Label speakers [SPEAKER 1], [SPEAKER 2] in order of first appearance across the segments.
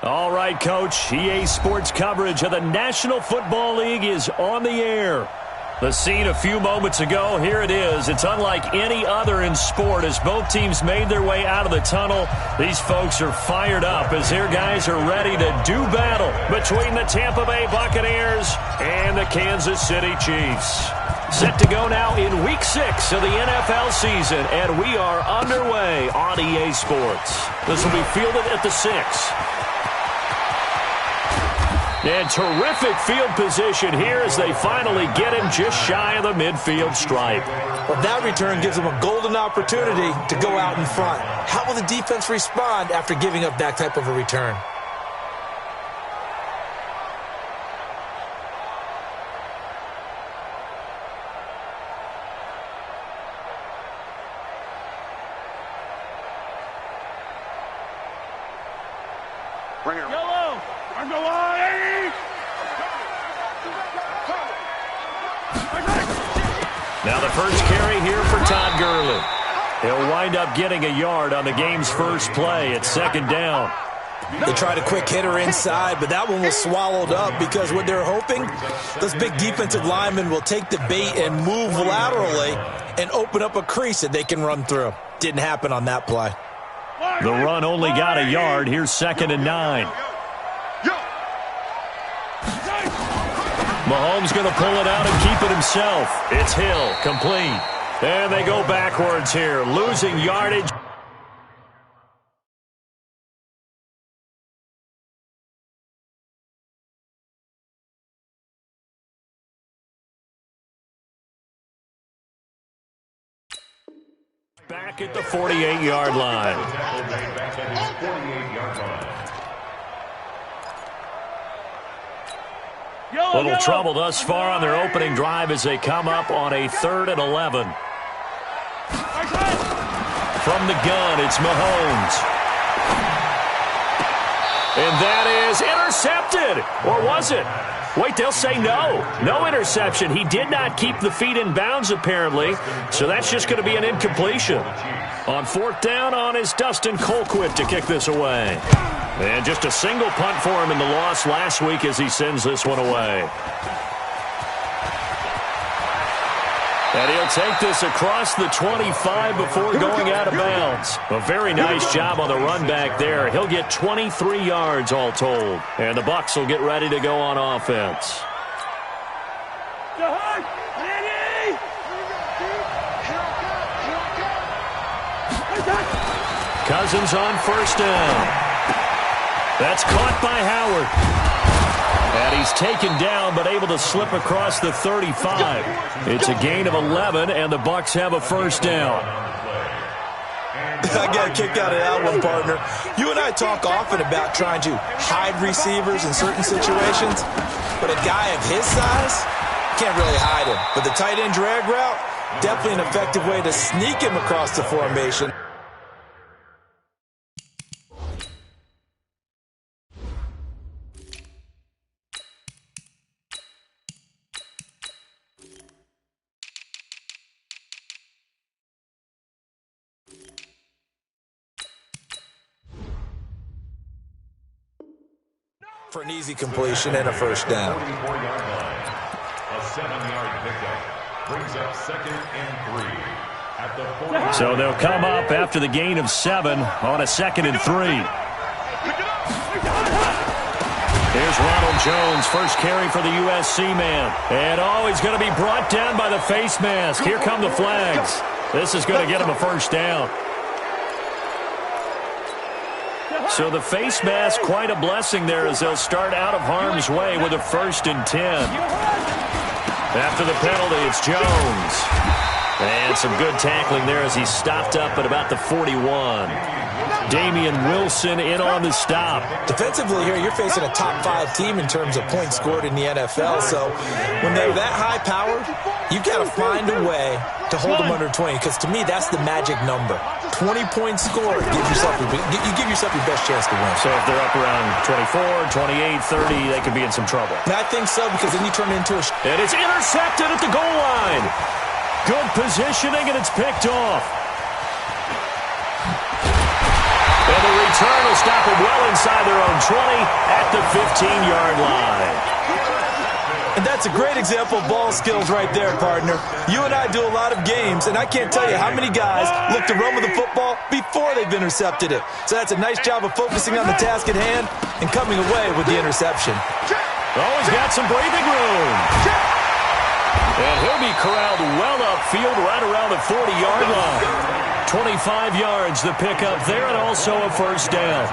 [SPEAKER 1] All right, Coach. EA Sports coverage of the National Football League is on the air. The scene a few moments ago, here it is. It's unlike any other in sport as both teams made their way out of the tunnel. These folks are fired up as their guys are ready to do battle between the Tampa Bay Buccaneers and the Kansas City Chiefs. Set to go now in Week 6 of the NFL season, and we are underway on EA Sports. This will be fielded at the 6. And terrific field position here as they finally get him just shy of the midfield stripe.
[SPEAKER 2] Well, that return gives them a golden opportunity to go out in front. How will the defense respond after giving up that type of a return?
[SPEAKER 3] Bring it. Yellow. I'm the line.
[SPEAKER 1] Now the first carry here for Todd Gurley. He'll wind up getting a yard on the game's first play. It's second down.
[SPEAKER 2] They tried a quick hitter inside, but that one was swallowed up because what they're hoping, those big defensive linemen will take the bait and move laterally and open up a crease that they can run through. Didn't happen on that play.
[SPEAKER 1] The run only got a yard. Here's 2nd and 9. Mahomes going to pull it out and keep it himself. It's Hill, complete. And they go backwards here, losing yardage. Back at the 48-yard line. Little trouble thus far on their opening drive as they come up on a 3rd and 11. From the gun, it's Mahomes. And that is intercepted. Or was it? Wait, they'll say no. No interception. He did not keep the feet in bounds, apparently. So that's just going to be an incompletion. On 4th down on is Dustin Colquitt to kick this away. And just a single punt for him in the loss last week as he sends this one away. And he'll take this across the 25 before going out of bounds. A very nice job on the run back there. He'll get 23 yards all told. And the Bucs will get ready to go on offense. Cousins on 1st down. That's caught by Howard. And he's taken down but able to slip across the 35. It's a gain of 11, and the Bucs have a 1st down.
[SPEAKER 2] I got a kick out of that one, partner. You and I talk often about trying to hide receivers in certain situations, but a guy of his size can't really hide him. But the tight end drag route, definitely an effective way to sneak him across the formation. For an easy completion and a 1st down.
[SPEAKER 4] A 7-yard pickup brings up 2nd and 3 at the 40.
[SPEAKER 1] So they'll come up after the gain of 7 on a 2nd and 3. Here's Ronald Jones, first carry for the USC man. And he's going to be brought down by the face mask. Here come the flags. This is going to get him a 1st down. So the face mask, quite a blessing there as they'll start out of harm's way with a 1st and 10. After the penalty, it's Jones. And some good tackling there as he stopped up at about the 41. Damian Wilson in on the stop.
[SPEAKER 2] Defensively here, you're facing a top 5 team in terms of points scored in the NFL. So when they're that high powered, you've got to find a way to hold them under 20. Because to me, that's the magic number. 20 points scored. You give yourself your best chance to win.
[SPEAKER 1] So if they're up around 24, 28, 30, they could be in some trouble.
[SPEAKER 2] And I think so, because then you turn it into a...
[SPEAKER 1] And it's intercepted at the goal line. Good positioning, and it's picked off. And the return will stop them well inside their own 20 at the 15-yard line.
[SPEAKER 2] And that's a great example of ball skills right there, partner. You and I do a lot of games, and I can't tell you how many guys look to run with the football before they've intercepted it. So that's a nice job of focusing on the task at hand and coming away with the interception.
[SPEAKER 1] Oh, he's got some breathing room. And he'll be corralled well upfield right around the 40-yard line. 25 yards the pickup there, and also a first down.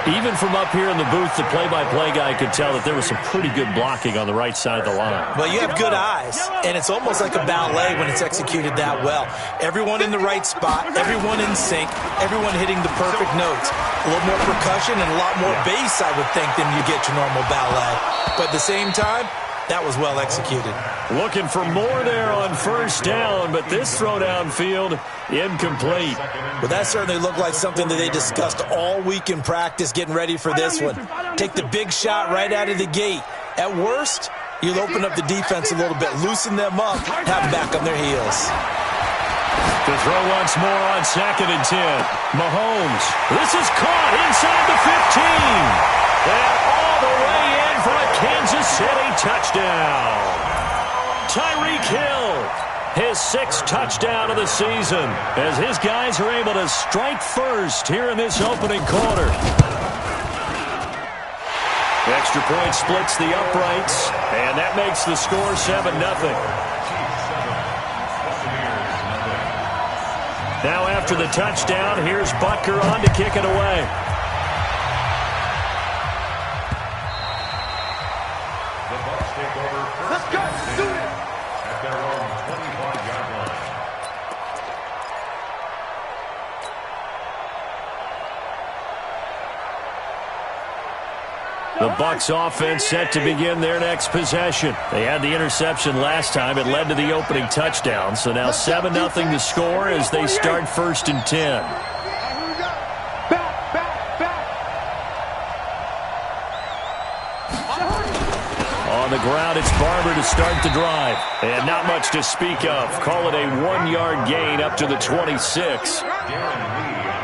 [SPEAKER 1] Even from up here in the booth, the play-by-play guy could tell that there was some pretty good blocking on the right side of the line.
[SPEAKER 2] Well, you have good eyes, and it's almost like a ballet when it's executed that well. Everyone in the right spot, everyone in sync, everyone hitting the perfect notes. A little more percussion and a lot more bass, I would think, than you get your normal ballet. But at the same time, that was well executed.
[SPEAKER 1] Looking for more there on first down, but this throw downfield, incomplete.
[SPEAKER 2] Well, that certainly looked like something that they discussed all week in practice getting ready for this one. Take the big shot right out of the gate. At worst, you'll open up the defense a little bit, loosen them up, have them back on their heels.
[SPEAKER 1] To throw once more on 2nd and 10. Mahomes. This is caught inside the 15. And all the way in for a Kansas City touchdown. Tyreek Hill, his 6th touchdown of the season, as his guys are able to strike first here in this opening quarter. Extra point splits the uprights, and that makes the score 7-0. Now after the touchdown, here's Butker on to kick it away.
[SPEAKER 3] Let's go. Do it.
[SPEAKER 4] At their own 25-yard line.
[SPEAKER 1] The Bucs offense set to begin their next possession. They had the interception last time. It led to the opening touchdown. So now 7-0 the score as they start 1st and 10. On the ground, it's Barber to start the drive. And not much to speak of. Call it a 1-yard gain up to the 26.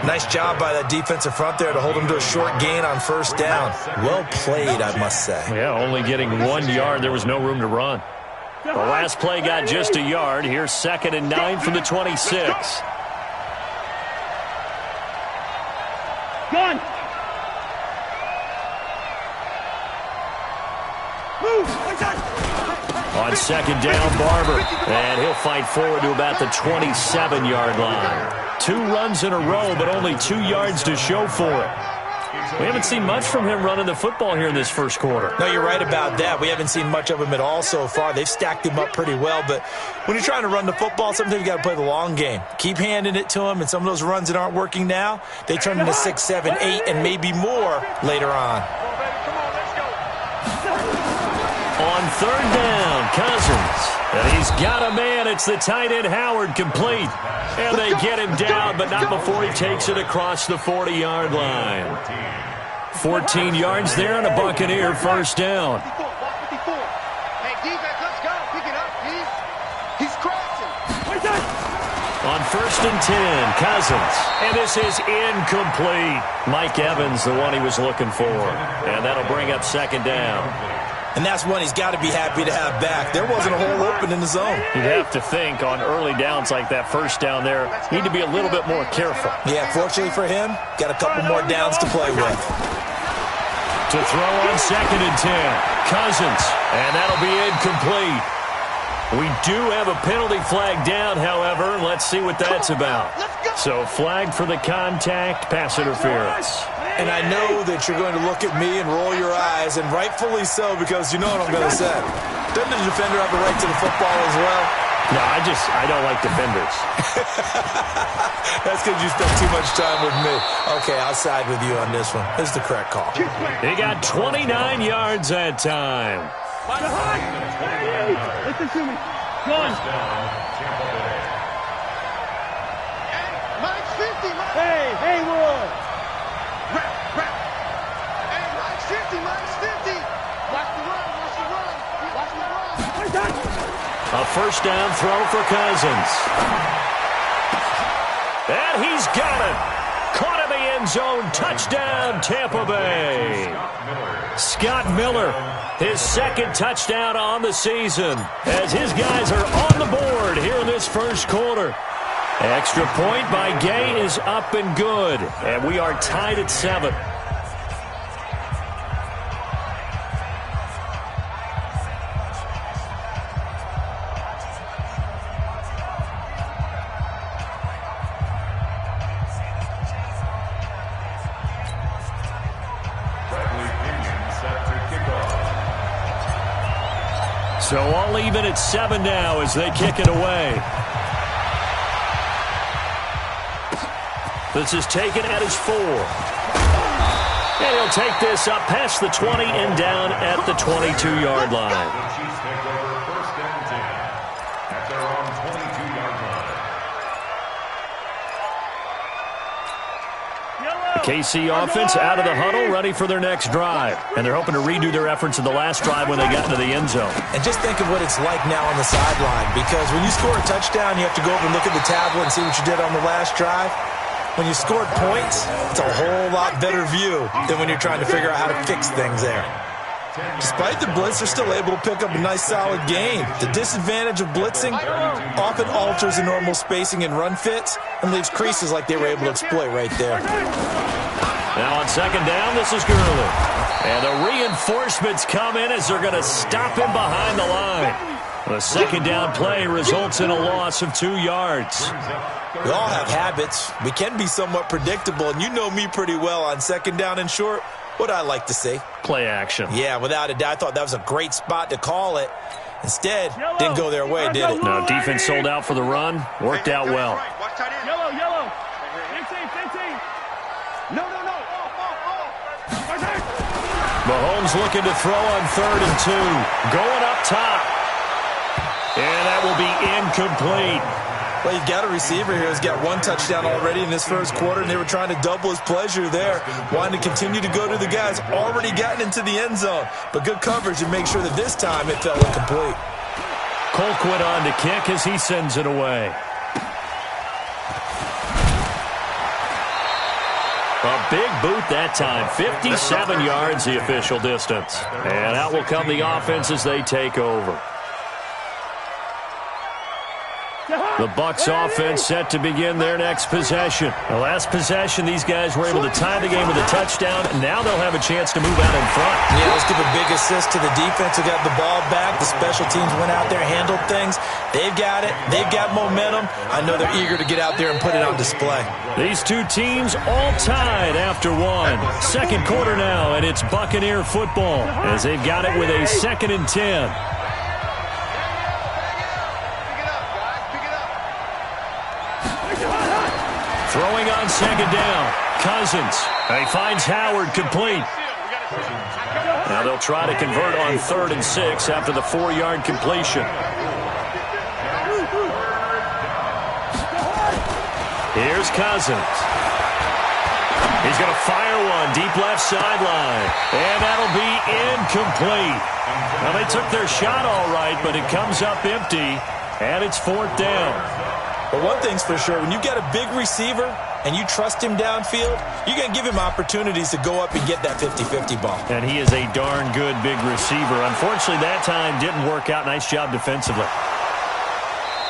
[SPEAKER 2] Nice job by that defensive front there to hold him to a short gain on first down. Well played, I must say.
[SPEAKER 1] Yeah, only getting 1 yard. There was no room to run. The last play got just a yard. Here's 2nd and 9 from the 26.
[SPEAKER 3] Gun. Move.
[SPEAKER 1] On 2nd down, Barber. And he'll fight forward to about the 27-yard line. 2 runs in a row, but only 2 yards to show for it. We haven't seen much from him running the football here in this first quarter.
[SPEAKER 2] No, you're right about that. We haven't seen much of him at all so far. They've stacked him up pretty well, but when you're trying to run the football, sometimes you got to play the long game. Keep handing it to him, and some of those runs that aren't working now, they turn into 6, 7, 8, and maybe more later on.
[SPEAKER 1] On 3rd down, Cousins. And he's got a man. It's the tight end Howard complete. And they get him down, but not before he takes it across the 40-yard line. 14 yards there and a Buccaneer first down.
[SPEAKER 3] 54. Hey, defense, let's go. Pick it up, please. He's crashing.
[SPEAKER 1] On 1st and 10, Cousins. And this is incomplete. Mike Evans, the one he was looking for. And that'll bring up 2nd down.
[SPEAKER 2] And that's one he's got to be happy to have back. There wasn't a hole open in the zone.
[SPEAKER 1] You'd have to think on early downs like that first down there, need to be a little bit more careful.
[SPEAKER 2] Yeah, fortunately for him, got a couple more downs to play with.
[SPEAKER 1] To throw on 2nd and 10, Cousins, and that'll be incomplete. We do have a penalty flag down, however. Let's see what that's about. So flag for the contact, pass interference.
[SPEAKER 2] And I know that you're going to look at me and roll your eyes, and rightfully so, because you know what I'm going to say. Doesn't the defender have the right to the football as well?
[SPEAKER 1] No, I don't like defenders.
[SPEAKER 2] That's because you spent too much time with me. Okay, I'll side with you on this one. This is the correct call.
[SPEAKER 1] They got 29 yards that time.
[SPEAKER 3] Listen to me. Gun. Mike's 50, Mike. Hey, Haywood. Rap. Hey, Mike's 50, Mike's 50. Watch the run.
[SPEAKER 1] A first down throw for Cousins. And he's got it. Caught in the end zone. Touchdown, Tampa Bay. Scott Miller, his second touchdown on the season, as his guys are on the board here in this first quarter. Extra point by Gay is up and good, and we are tied at 7. So all even at 7 now as they kick it away. This is taken at his 4. And he'll take this up past the 20 and down at the 22-yard line. KC offense out of the huddle, ready for their next drive. And they're hoping to redo their efforts in the last drive when they got into the end zone.
[SPEAKER 2] And just think of what it's like now on the sideline, because when you score a touchdown, you have to go over and look at the tablet and see what you did on the last drive. When you scored points, it's a whole lot better view than when you're trying to figure out how to fix things there. Despite the blitz, they're still able to pick up a nice, solid gain. The disadvantage of blitzing often alters the normal spacing and run fits and leaves creases like they were able to exploit right there.
[SPEAKER 1] Now on second down, this is Gurley. And the reinforcements come in as they're going to stop him behind the line. The second down play results in a loss of 2 yards.
[SPEAKER 2] We all have habits. We can be somewhat predictable, and you know me pretty well on second down and short. What I like to say?
[SPEAKER 1] Play action.
[SPEAKER 2] Yeah, without a doubt. I thought that was a great spot to call it. Instead, didn't go their way, did it?
[SPEAKER 1] No, defense sold out for the run. Worked out well.
[SPEAKER 3] Yellow. 15. No.
[SPEAKER 1] Mahomes looking to throw on 3rd and 2. Going up top. And that will be incomplete.
[SPEAKER 2] Well, you've got a receiver here who's got 1 touchdown already in this first quarter, and they were trying to double his pleasure there, wanting to continue to go to the guys already gotten into the end zone. But good coverage and make sure that this time it fell incomplete.
[SPEAKER 1] Colquitt on to kick as he sends it away. A big boot that time. 57 yards the official distance. And out will come the offense as they take over. The Bucs offense set to begin their next possession. The last possession, these guys were able to tie the game with a touchdown, and now they'll have a chance to move out in front.
[SPEAKER 2] Yeah, let's give a big assist to the defense who got the ball back. The special teams went out there, handled things. They've got it. They've got momentum. I know they're eager to get out there and put it on display.
[SPEAKER 1] These two teams all tied after 1. Second quarter now, and it's Buccaneer football as they've got it with a 2nd and 10. Throwing on second down. Cousins. He finds Howard complete. Now they'll try to convert on 3rd and 6 after the 4-yard completion. Here's Cousins. He's going to fire one deep left sideline. And that'll be incomplete. Now they took their shot all right, but it comes up empty. And it's 4th down.
[SPEAKER 2] But one thing's for sure, when you've got a big receiver and you trust him downfield, you're going to give him opportunities to go up and get that 50-50 ball.
[SPEAKER 1] And he is a darn good big receiver. Unfortunately, that time didn't work out. Nice job defensively.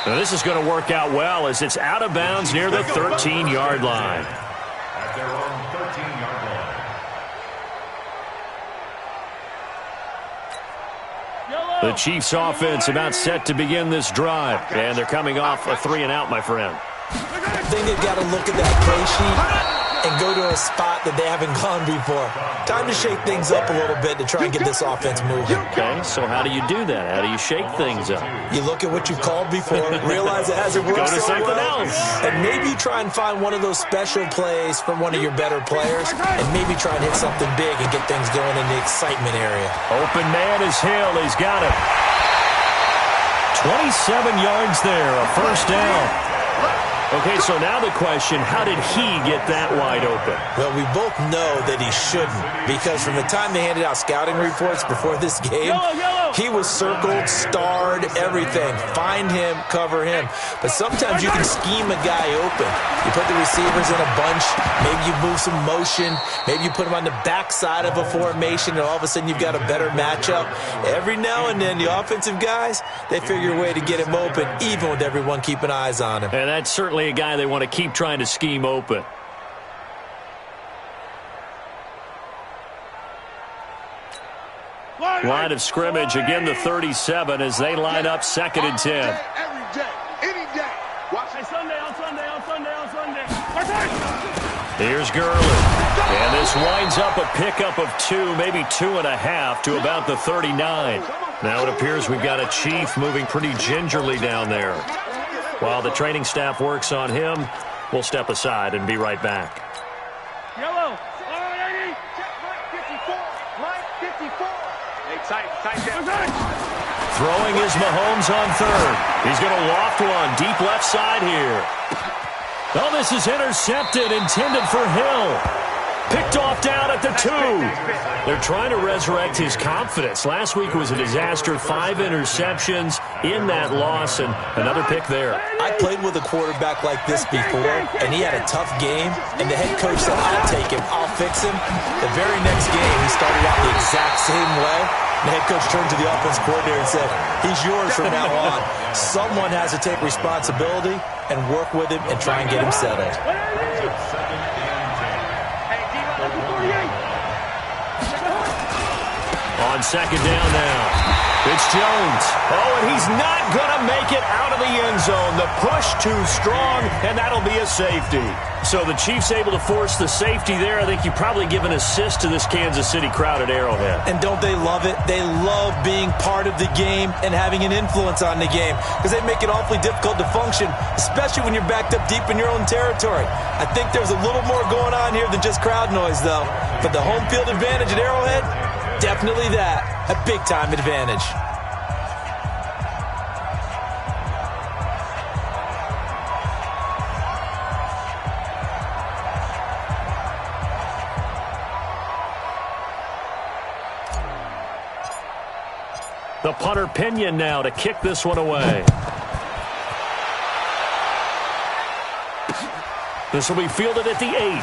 [SPEAKER 1] Now, this is going to work out well as it's out of bounds near the 13-yard line.
[SPEAKER 4] At their own 13-yard line.
[SPEAKER 1] The Chiefs offense about set to begin this drive. And they're coming off a 3-and-out, my friend.
[SPEAKER 2] I think they've got to look at that play sheet and go to a spot that they haven't gone before. Time to shake things up a little bit to try and get this offense moving.
[SPEAKER 1] Okay, so how do you do that? How do you shake things up?
[SPEAKER 2] You look at what you've called before, realize it hasn't worked
[SPEAKER 1] Go to
[SPEAKER 2] so
[SPEAKER 1] something
[SPEAKER 2] well,
[SPEAKER 1] else.
[SPEAKER 2] and maybe try and find one of those special plays from one of your better players, and maybe try and hit something big and get things going in the excitement area.
[SPEAKER 1] Open man is Hill. He's got it. 27 yards there, a first down. Okay, so now the question, how did he get that wide open?
[SPEAKER 2] Well, we both know that he shouldn't, because from the time they handed out scouting reports before this game, he was circled, starred, everything. Find him, cover him. But sometimes you can scheme a guy open. You put the receivers in a bunch, maybe you move some motion, maybe you put them on the backside of a formation, and all of a sudden you've got a better matchup. Every now and then, the offensive guys, they figure a way to get him open, even with everyone keeping eyes on him.
[SPEAKER 1] And that's certainly a guy they want to keep trying to scheme open. Line of scrimmage, again the 37 as they line up 2nd and 10.
[SPEAKER 3] Every day, any day. Watch it Sunday.
[SPEAKER 1] Here's Gurley. And this winds up a pickup of 2, maybe 2.5 to about the 39. Now it appears we've got a Chief moving pretty gingerly down there. While the training staff works on him, we'll step aside and be right back.
[SPEAKER 3] Yellow. Mike 54. Mike 54. Hey, tight down.
[SPEAKER 1] Throwing is Mahomes on 3rd. He's going to loft one deep left side here. Oh, this is intercepted, intended for Hill. Picked off down at the 2. They're trying to resurrect his confidence. Last week was a disaster. 5 interceptions in that loss, and another pick there.
[SPEAKER 2] I played with a quarterback like this before, and he had a tough game, and the head coach said, I'll take him, I'll fix him. The very next game, he started out the exact same way. The head coach turned to the offense coordinator and said, he's yours from now on. Someone has to take responsibility and work with him and try and get him settled.
[SPEAKER 1] On 2nd down now. It's Jones. Oh, and he's not going to make it out of the end zone. The push too strong, and that'll be a safety. So the Chiefs able to force the safety there. I think you probably give an assist to this Kansas City crowd at Arrowhead.
[SPEAKER 2] And don't they love it? They love being part of the game and having an influence on the game because they make it awfully difficult to function, especially when you're backed up deep in your own territory. I think there's a little more going on here than just crowd noise, though. But the home field advantage at Arrowhead, definitely that. A big-time advantage.
[SPEAKER 1] The punter Pinion now to kick this one away. This will be fielded at the 8.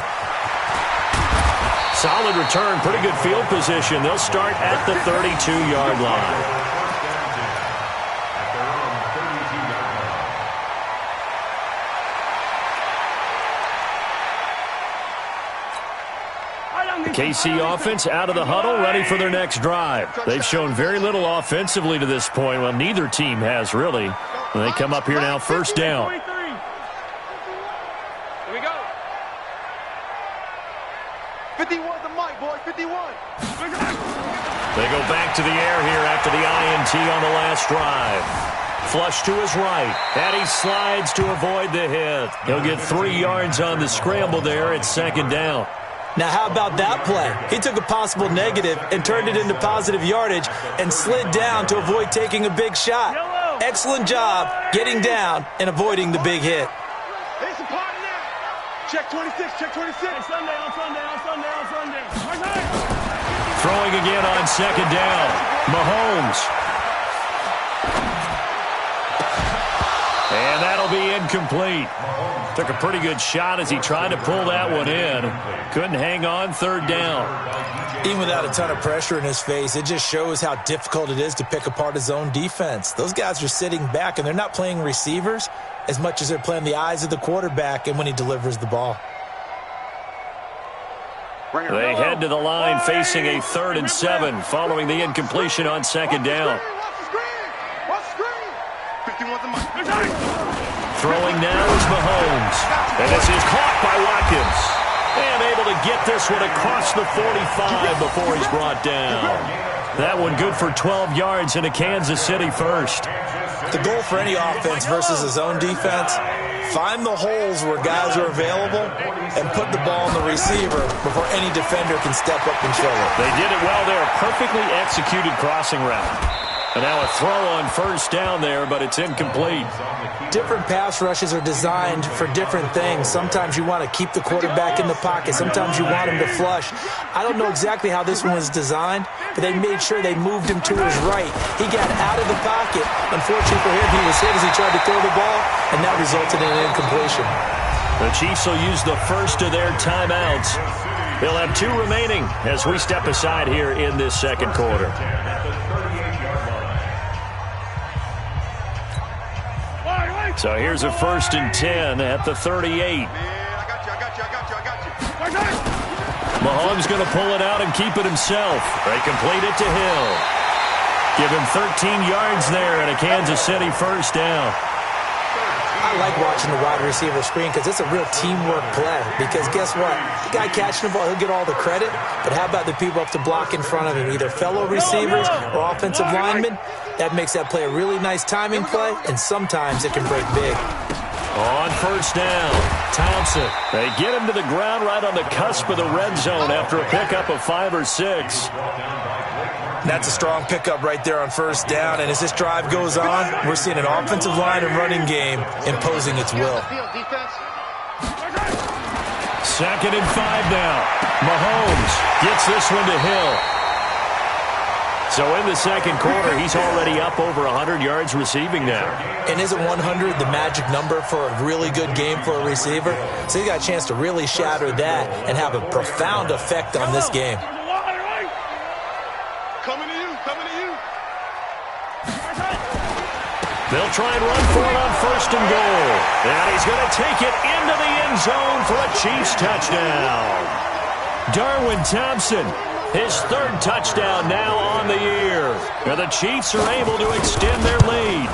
[SPEAKER 1] Solid return, pretty good field position. They'll start at the 32-yard line. KC offense out of the huddle, ready for their next drive. They've shown very little offensively to this point. Well, neither team has, really. When they come up here now, 1st down.
[SPEAKER 3] Here we go. 51 the mic, boy, 51.
[SPEAKER 1] They go back to the air here after the INT on the last drive. Flush to his right, and he slides to avoid the hit. He'll get 3 yards on the scramble there at 2nd down.
[SPEAKER 2] Now, how about that play? He took a possible negative and turned it into positive yardage and slid down to avoid taking a big shot. Excellent job getting down and avoiding the big hit.
[SPEAKER 3] It's a party now. Check 26, check 26. Sunday.
[SPEAKER 1] Throwing again on 2nd down. Mahomes. And that'll be incomplete. Took a pretty good shot as he tried to pull that one in. Couldn't hang on, 3rd down.
[SPEAKER 2] Even without a ton of pressure in his face, it just shows how difficult it is to pick apart his own defense. Those guys are sitting back, and they're not playing receivers as much as they're playing the eyes of the quarterback and when he delivers the ball.
[SPEAKER 1] They head to the line facing a 3rd and 7 following the incompletion on 2nd down.
[SPEAKER 3] Watch the screen. 51's the mic.
[SPEAKER 1] Throwing now is Mahomes. And this is caught by Watkins. And able to get this one across the 45 before he's brought down. That one good for 12 yards into Kansas City 1st.
[SPEAKER 2] The goal for any offense versus his own defense, find the holes where guys are available and put the ball on the receiver before any defender can step up and fill it.
[SPEAKER 1] They did it well there. Perfectly executed crossing route. And now a throw on first down there, but it's incomplete.
[SPEAKER 2] Different pass rushes are designed for different things. Sometimes you want to keep the quarterback in the pocket. Sometimes you want him to flush. I don't know exactly how this one was designed, but they made sure they moved him to his right. He got out of the pocket. Unfortunately for him, he was hit as he tried to throw the ball, and that resulted in an incompletion.
[SPEAKER 1] The Chiefs will use the first of their timeouts. They'll have 2 remaining as we step aside here in this second quarter. So here's a 1st and 10 at the 38. Mahomes going to pull it out and keep it himself. They complete it to Hill. Give him 13 yards there and a Kansas City first down.
[SPEAKER 2] I like watching the wide receiver screen because it's a real teamwork play. Because guess what? The guy catching the ball, he'll get all the credit. But how about the people up to block in front of him? Either fellow receivers or offensive linemen. That makes that play a really nice timing play, and sometimes it can break big.
[SPEAKER 1] On first down, Thompson. They get him to the ground right on the cusp of the red zone after a pickup of 5 or 6.
[SPEAKER 2] That's a strong pickup right there on first down, and as this drive goes on, we're seeing an offensive line and running game imposing its will.
[SPEAKER 1] 2nd and 5 now. Mahomes gets this one to Hill. So in the second quarter, he's already up over 100 yards receiving now.
[SPEAKER 2] And isn't 100 the magic number for a really good game for a receiver? So he got a chance to really shatter that and have a profound effect on this game.
[SPEAKER 3] Coming to you, coming to you.
[SPEAKER 1] They'll try and run for it on 1st and goal. And he's going to take it into the end zone for a Chiefs touchdown. Darwin Thompson. His 3rd touchdown now on the year. And the Chiefs are able to extend their lead.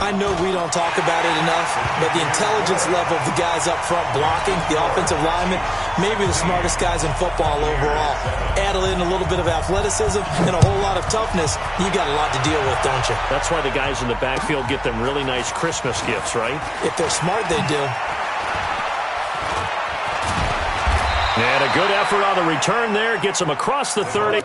[SPEAKER 2] I know we don't talk about it enough, but the intelligence level of the guys up front blocking, the offensive linemen, maybe the smartest guys in football overall. Add in a little bit of athleticism and a whole lot of toughness, you got a lot to deal with, don't you?
[SPEAKER 1] That's why the guys in the backfield get them really nice Christmas gifts, right?
[SPEAKER 2] If they're smart, they do.
[SPEAKER 1] And a good effort on the return there. Gets him across the 30.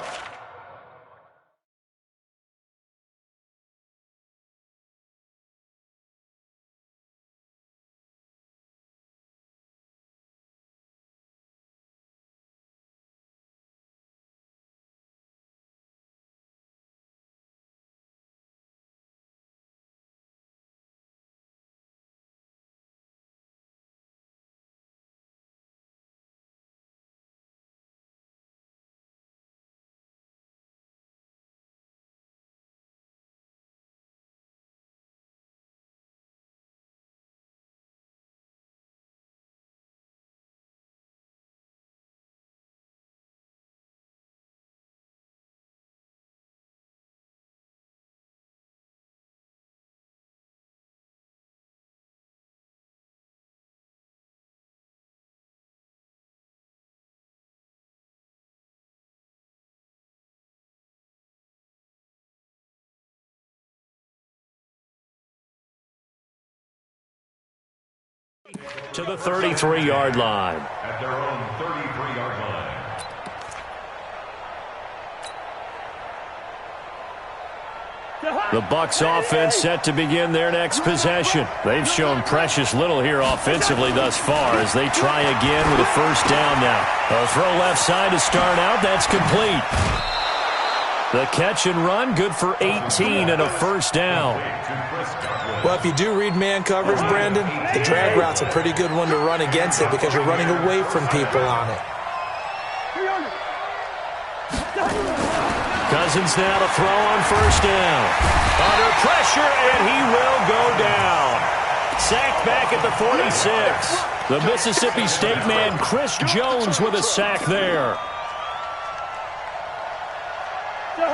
[SPEAKER 1] To the 33-yard line.
[SPEAKER 4] At their own 33-yard line.
[SPEAKER 1] The Bucs offense set to begin their next possession. They've shown precious little here offensively thus far as they try again with a first down now. A throw left side to start out. That's complete. The catch and run, good for 18 and a first down.
[SPEAKER 2] Well, if you do read man coverage, Brandon, the drag route's a pretty good one to run against it because you're running away from people on it.
[SPEAKER 1] Cousins now to throw on first down. Under pressure, and he will go down. Sacked back at the 46. The Mississippi State man, Chris Jones, with a sack there.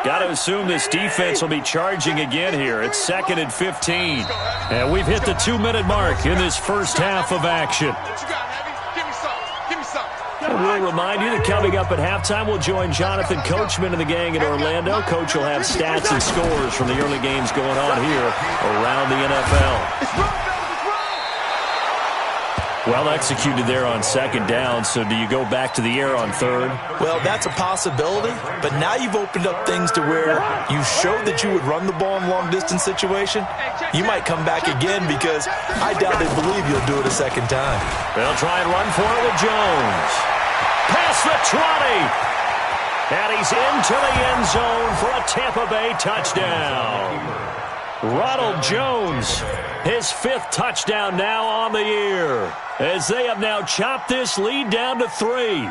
[SPEAKER 1] Got to assume this defense will be charging again here. It's 2nd and 15. And we've hit the 2-minute mark in this first half of action. And we'll remind you that coming up at halftime, we'll join Jonathan Coachman and the gang in Orlando. Coach will have stats and scores from the early games going on here around the NFL. Well executed there on second down, so do you go back to the air on third?
[SPEAKER 2] Well, that's a possibility, but now you've opened up things to where you showed that you would run the ball in long-distance situation. You might come back again because I doubt they believe you'll do it a second time.
[SPEAKER 1] They'll try and run for it with Jones. Past the 20. And he's into the end zone for a Tampa Bay touchdown. Ronald Jones, his 5th touchdown now on the year, as they have now chopped this lead down to 3.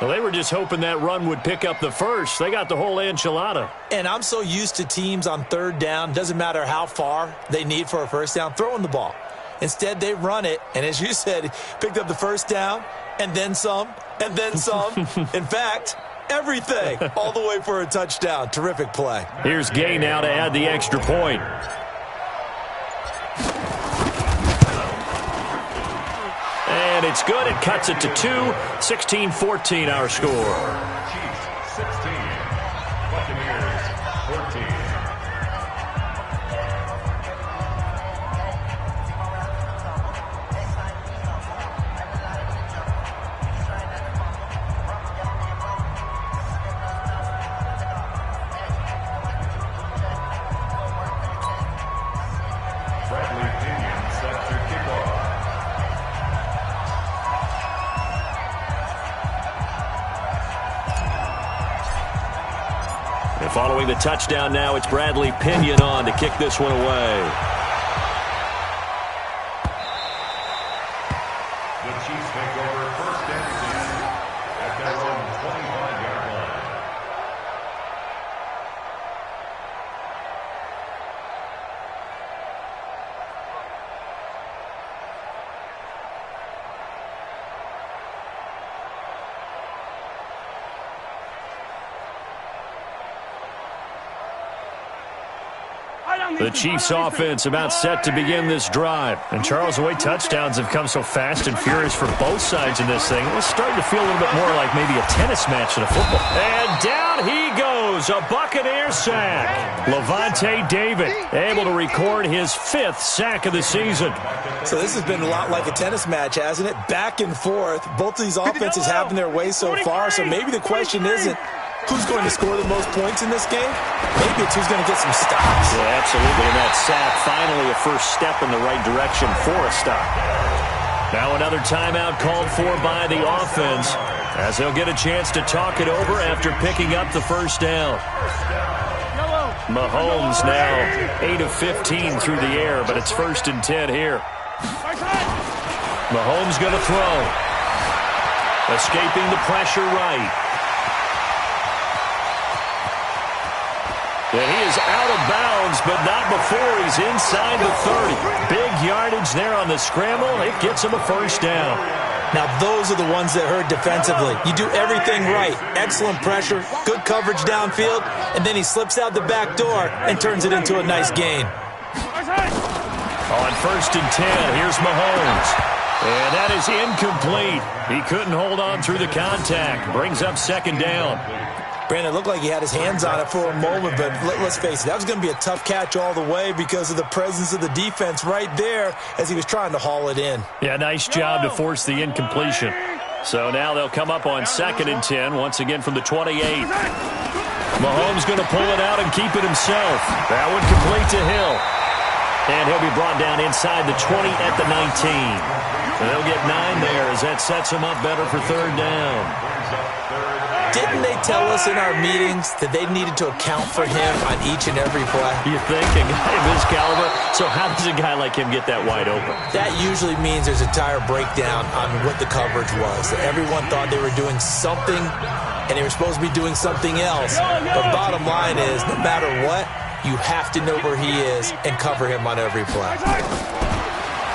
[SPEAKER 1] Well, they were just hoping that run would pick up the first. They got the whole enchilada.
[SPEAKER 2] And I'm so used to teams on third down, doesn't matter how far they need for a first down, throwing the ball. Instead, they run it, and as you said, picked up the first down, and then some, and then some. In fact, everything, all the way for a touchdown. Terrific play.
[SPEAKER 1] Here's Gay now to add the extra point. And it's good. It cuts it to 2. 16-14 our score.
[SPEAKER 4] Chiefs 16, Buccaneers 14.
[SPEAKER 1] Following the touchdown now, it's Bradley Pinion on to kick this one away.
[SPEAKER 4] The Chiefs take over first and 10 at their own 25-yard line.
[SPEAKER 1] The Chiefs offense about set to begin this drive. And Charles, the way touchdowns have come so fast and furious for both sides in this thing, it's starting to feel a little bit more like maybe a tennis match than a football. And down he goes, a Buccaneer sack. Levante David able to record his 5th sack of the season.
[SPEAKER 2] So this has been a lot like a tennis match, hasn't it? Back and forth. Both of these offenses having their way so far, so maybe the question isn't who's going to score the most points in this game? Maybe it's who's going to get some stops.
[SPEAKER 1] Yeah, absolutely. And that sack, finally a first step in the right direction for a stop. Now another timeout called for by the offense, as they'll get a chance to talk it over after picking up the first down. Mahomes now 8 of 15 through the air, but it's 1st and 10 here. Mahomes going to throw. Escaping the pressure right. And he is out of bounds, but not before he's inside the 30. Big yardage there on the scramble. It gets him a first down.
[SPEAKER 2] Now, those are the ones that hurt defensively. You do everything right. Excellent pressure, good coverage downfield, and then he slips out the back door and turns it into a nice gain.
[SPEAKER 1] On 1st and 10, here's Mahomes. And that is incomplete. He couldn't hold on through the contact. Brings up 2nd down.
[SPEAKER 2] Brandon, it looked like he had his hands on it for a moment, but let's face it, that was going to be a tough catch all the way because of the presence of the defense right there as he was trying to haul it in.
[SPEAKER 1] Yeah, nice job to force the incompletion. So now they'll come up on 2nd and 10, once again from the 28. Mahomes going to pull it out and keep it himself. That one complete to Hill. And he'll be brought down inside the 20 at the 19. And they'll get 9 there as that sets him up better for 3rd down.
[SPEAKER 2] Didn't they tell us in our meetings that they needed to account for him on each and every play?
[SPEAKER 1] You think? A guy of his caliber? So how does a guy like him get that wide open?
[SPEAKER 2] That usually means there's a tire breakdown on what the coverage was. That everyone thought they were doing something, and they were supposed to be doing something else. But bottom line is, no matter what, you have to know where he is and cover him on every play.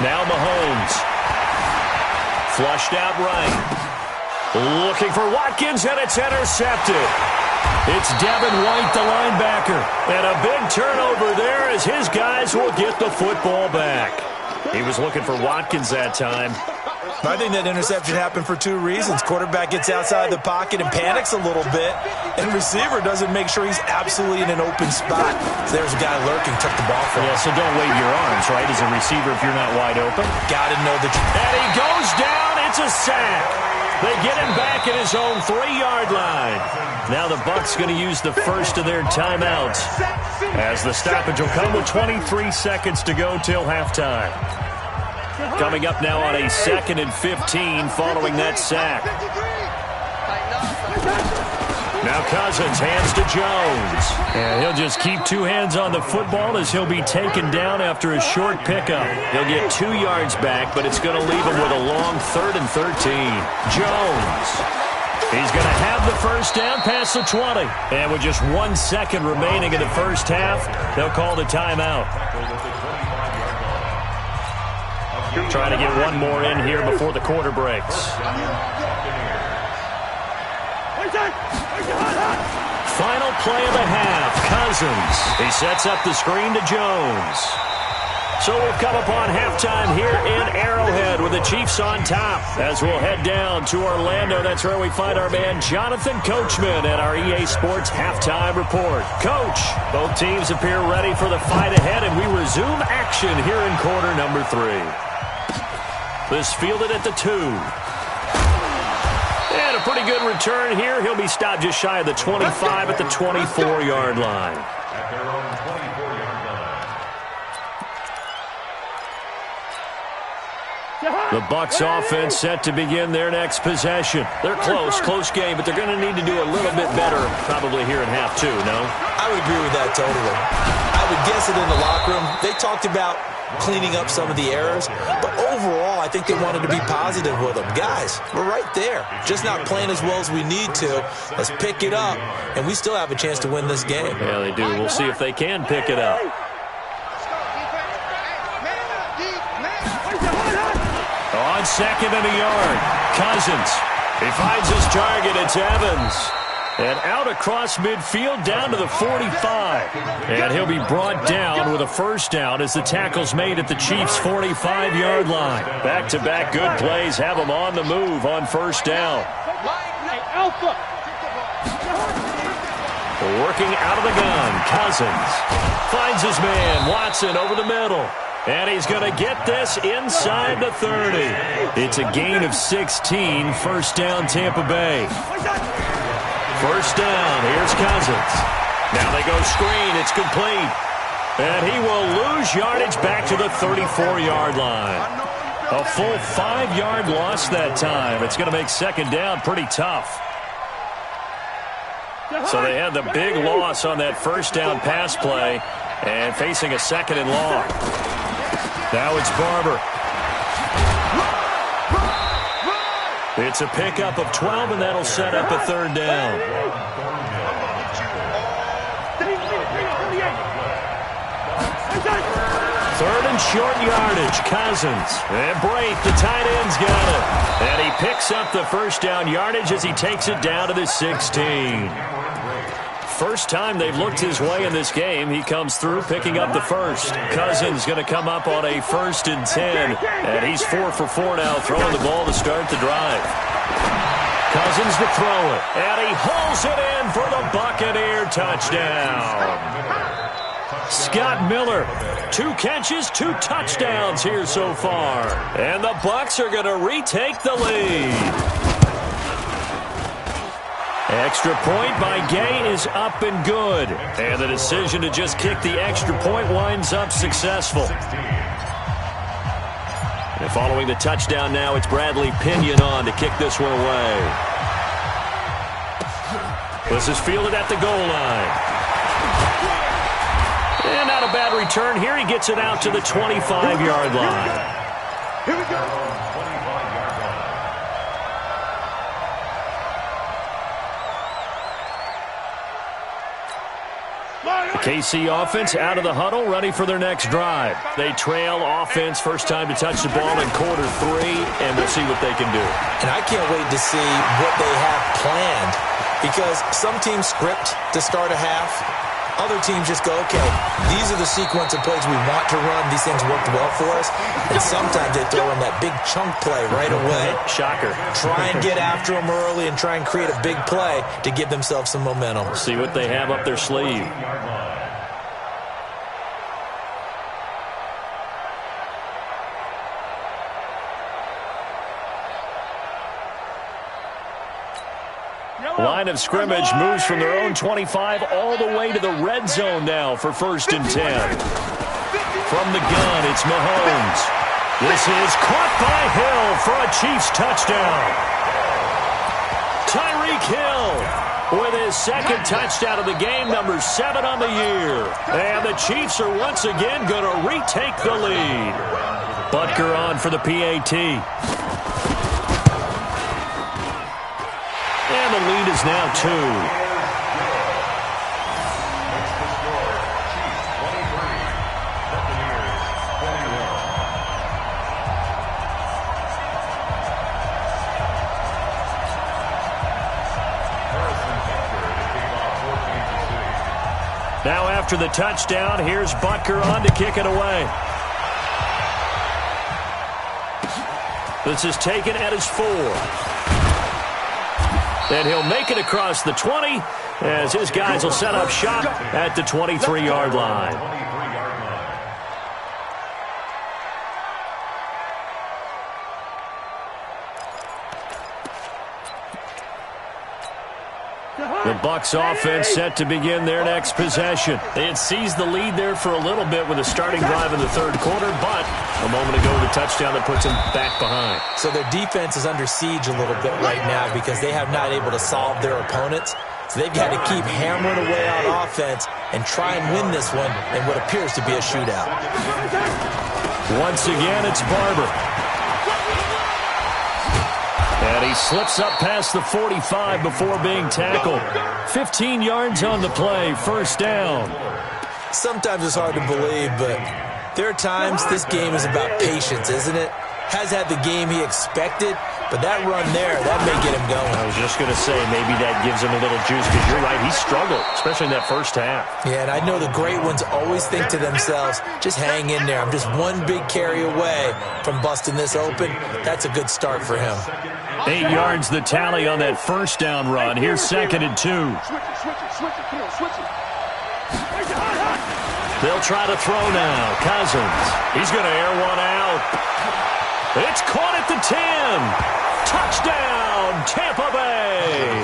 [SPEAKER 1] Now Mahomes. Flushed out right. Looking for Watkins, and it's intercepted. It's Devin White, the linebacker. And a big turnover there as his guys will get the football back. He was looking for Watkins that time.
[SPEAKER 2] I think that interception happened for two reasons. Quarterback gets outside the pocket and panics a little bit, and receiver doesn't make sure he's absolutely in an open spot. So there's a guy lurking, took the ball from him.
[SPEAKER 1] Yeah, so don't wave your arms, right, as a receiver if you're not wide open.
[SPEAKER 2] Got to know the...
[SPEAKER 1] And he goes down. It's a sack. They get him back at his own 3-yard line. Now the Bucs going to use the first of their timeouts, as the stoppage will come with 23 seconds to go till halftime. Coming up now on a 2nd and 15 following that sack. Now Cousins hands to Jones. And he'll just keep two hands on the football as he'll be taken down after a short pickup. He'll get 2 yards back, but it's going to leave him with a long 3rd and 13. Jones. He's going to have the first down past the 20. And with just 1 second remaining in the first half, they'll call the timeout. Trying to get one more in here before the quarter breaks. Final play of the half. Cousins. He sets up the screen to Jones. So we've come upon halftime here in Arrowhead with the Chiefs on top. As we'll head down to Orlando, that's where we find our man Jonathan Coachman at our EA Sports Halftime Report. Coach, both teams appear ready for the fight ahead, and we resume action here in quarter number 3. This fielded at the 2. And a pretty good return here. He'll be stopped just shy of the 25 at the 24-yard line.
[SPEAKER 4] At their own 24-yard line.
[SPEAKER 1] The Bucs offense set to begin their next possession. They're close game, but they're going to need to do a little bit better probably here in half 2, no?
[SPEAKER 2] I would agree with that totally. I would guess it in the locker room. They talked about cleaning up some of the errors, but overall, I think they wanted to be positive with them. Guys, we're right there. Just not playing as well as we need to. Let's pick it up, and we still have a chance to win this game.
[SPEAKER 1] Yeah, they do. We'll see if they can pick it up. On 2nd and a yard, Cousins. He finds his target. It's Evans. And out across midfield down to the 45. And he'll be brought down with a first down as the tackle's made at the Chiefs' 45-yard line. Back-to-back good plays have him on the move on first down. Working out of the gun, Cousins. Finds his man, Watson, over the middle. And he's going to get this inside the 30. It's a gain of 16, first down Tampa Bay. First down, here's Cousins. Now they go screen, it's complete. And he will lose yardage back to the 34-yard line. A full 5-yard loss that time. It's going to make second down pretty tough. So they had the big loss on that first down pass play and facing a 2nd and long. Now it's Barber. It's a pickup of 12, and that'll set up a 3rd down. 3rd and short yardage, Cousins. And Brate, the tight end's got it. And he picks up the first down yardage as he takes it down to the 16. First time they've looked his way in this game. He comes through picking up the first. Cousins going to come up on a 1st and 10. And he's 4 for 4 now, throwing the ball to start the drive. Cousins to throw it. And he hauls it in for the Buccaneer touchdown. Scott Miller, 2 catches, 2 touchdowns here so far. And the Bucs are going to retake the lead. Extra point by Gay is up and good. And the decision to just kick the extra point winds up successful. And following the touchdown now, it's Bradley Pinion on to kick this one away. This is fielded at the goal line. And not a bad return here. He gets it out to the 25-yard line.
[SPEAKER 3] Here we go.
[SPEAKER 1] KC offense out of the huddle, ready for their next drive. They trail offense, first time to touch the ball in quarter 3, and we'll see what they can do.
[SPEAKER 2] And I can't wait to see what they have planned, because some teams script to start a half, Other teams just go, okay, these are the sequence of plays we want to run. These things worked well for us. And sometimes they throw in that big chunk play right away.
[SPEAKER 1] Shocker.
[SPEAKER 2] Try and get after them early and try and create a big play to give themselves some momentum.
[SPEAKER 1] See what they have up their sleeve. Line of scrimmage moves from their own 25 all the way to the red zone now for 1st and 10. From the gun, it's Mahomes. This is caught by Hill for a Chiefs touchdown. Tyreek Hill with his 2nd touchdown of the game, number 7 on the year. And the Chiefs are once again going to retake the lead. Butker on for the PAT. And the lead is now 2. Now after the touchdown, here's Butker on to kick it away. This is taken at his 4. And he'll make it across the 20 as his guys will set up shop at the 23-yard line. The Bucs offense set to begin their next possession. They had seized the lead there for a little bit with a starting drive in the 3rd quarter, but a moment ago the touchdown that puts them back behind.
[SPEAKER 2] So their defense is under siege a little bit right now because they have not able to solve their opponents. So they've got to keep hammering away on offense and try and win this one in what appears to be a shootout.
[SPEAKER 1] Once again, it's Barber. And he slips up past the 45 before being tackled. 15 yards on the play, 1st down.
[SPEAKER 2] Sometimes it's hard to believe, but there are times this game is about patience, isn't it? Has had the game he expected, but that run there, that may get him going.
[SPEAKER 1] I was just going to say, maybe that gives him a little juice, because you're right, he struggled, especially in that 1st half.
[SPEAKER 2] Yeah, and I know the great ones always think to themselves, just hang in there. I'm just one big carry away from busting this open. That's a good start for him.
[SPEAKER 1] 8 yards the tally on that 1st down run. Here's 2nd and 2. They'll try to throw now. Cousins. He's going to air one out. It's caught at the 10. Touchdown, Tampa Bay.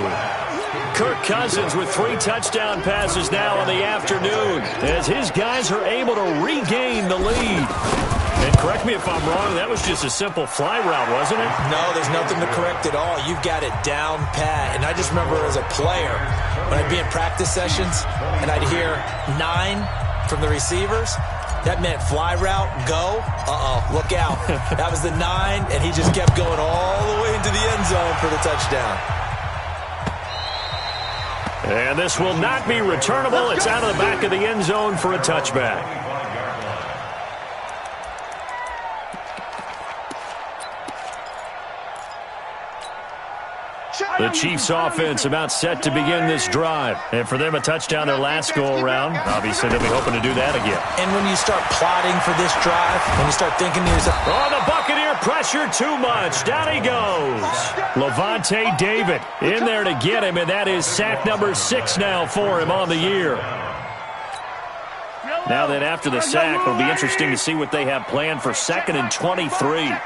[SPEAKER 1] Kirk Cousins with 3 touchdown passes now in the afternoon as his guys are able to regain the lead. And correct me if I'm wrong, that was just a simple fly route, wasn't it?
[SPEAKER 2] No, there's nothing to correct at all. You've got it down pat. And I just remember as a player, when I'd be in practice sessions and I'd hear 9 from the receivers, that meant fly route, go. Look out. That was the 9, and he just kept going all the way into the end zone for the touchdown.
[SPEAKER 1] And this will not be returnable. It's out of the back of the end zone for a touchback. The Chiefs offense about set to begin this drive. And for them, a touchdown their last go-around. Obviously, they'll be hoping to do that again.
[SPEAKER 2] And when you start plotting for this drive, when you start thinking to yourself,
[SPEAKER 1] oh, the Buccaneer pressure too much. Down he goes. Levante David in there to get him, and that is sack number 6 now for him on the year. Now that after the sack, it'll be interesting to see what they have planned for 2nd and 23. To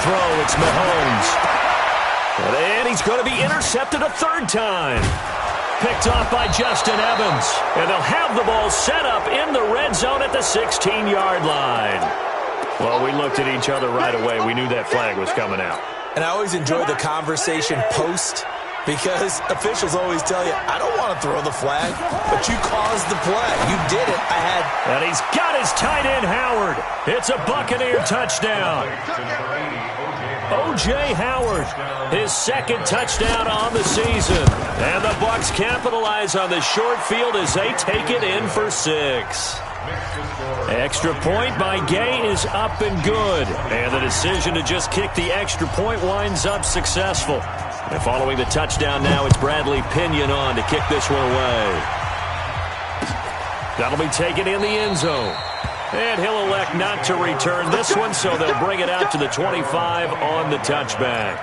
[SPEAKER 1] throw, it's Mahomes. And he's going to be intercepted a 3rd time. Picked off by Justin Evans. And they'll have the ball set up in the red zone at the 16-yard line. Well, we looked at each other right away. We knew that flag was coming out.
[SPEAKER 2] And I always enjoy the conversation post, because officials always tell you, I don't want to throw the flag, but you caused the play. You did it.
[SPEAKER 1] And he's got his tight end, Howard. It's a Buccaneer touchdown. O.J. Howard, his 2nd touchdown on the season. And the Bucs capitalize on the short field as they take it in for 6. Extra point by Gay is up and good. And the decision to just kick the extra point winds up successful. And following the touchdown now, it's Bradley Pinion on to kick this one away. That'll be taken in the end zone. And he'll elect not to return this one, so they'll bring it out to the 25 on the touchback.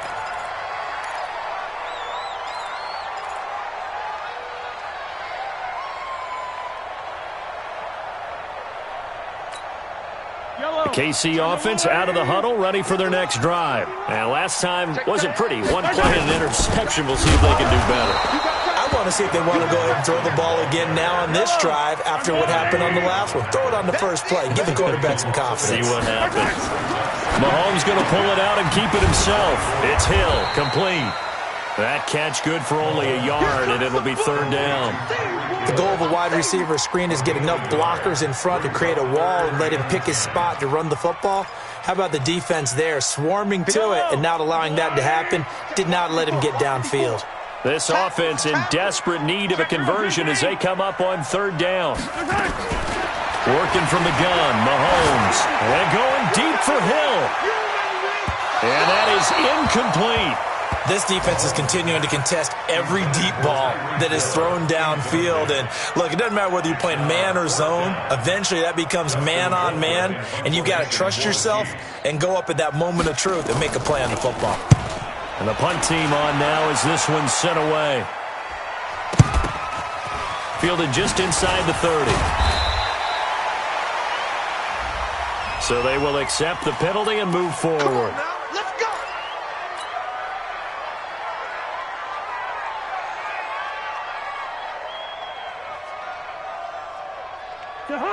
[SPEAKER 1] The KC offense out of the huddle, ready for their next drive. And last time wasn't pretty. One play and an interception. We'll see if they can do better.
[SPEAKER 2] I want to see if they want to go ahead and throw the ball again now on this drive after what happened on the last one. Throw it on the first play. Give the quarterback some confidence.
[SPEAKER 1] See what happens. Mahomes going to pull it out and keep it himself. It's Hill, complete. That catch good for only a yard, and it'll be third down.
[SPEAKER 2] The goal of a wide receiver screen is get enough blockers in front to create a wall and let him pick his spot to run the football. How about the defense there, swarming to it and not allowing that to happen? Did not let him get downfield.
[SPEAKER 1] This offense in desperate need of a conversion as they come up on third down. Working from the gun, Mahomes. And going deep for Hill. And that is incomplete.
[SPEAKER 2] This defense is continuing to contest every deep ball that is thrown downfield. And, look, it doesn't matter whether you're playing man or zone. Eventually that becomes man-on-man, and you've got to trust yourself and go up at that moment of truth and make a play on the football.
[SPEAKER 1] And the punt team on now as this one's sent away. Fielded just inside the 30. So they will accept the penalty and move forward.
[SPEAKER 3] Let's go.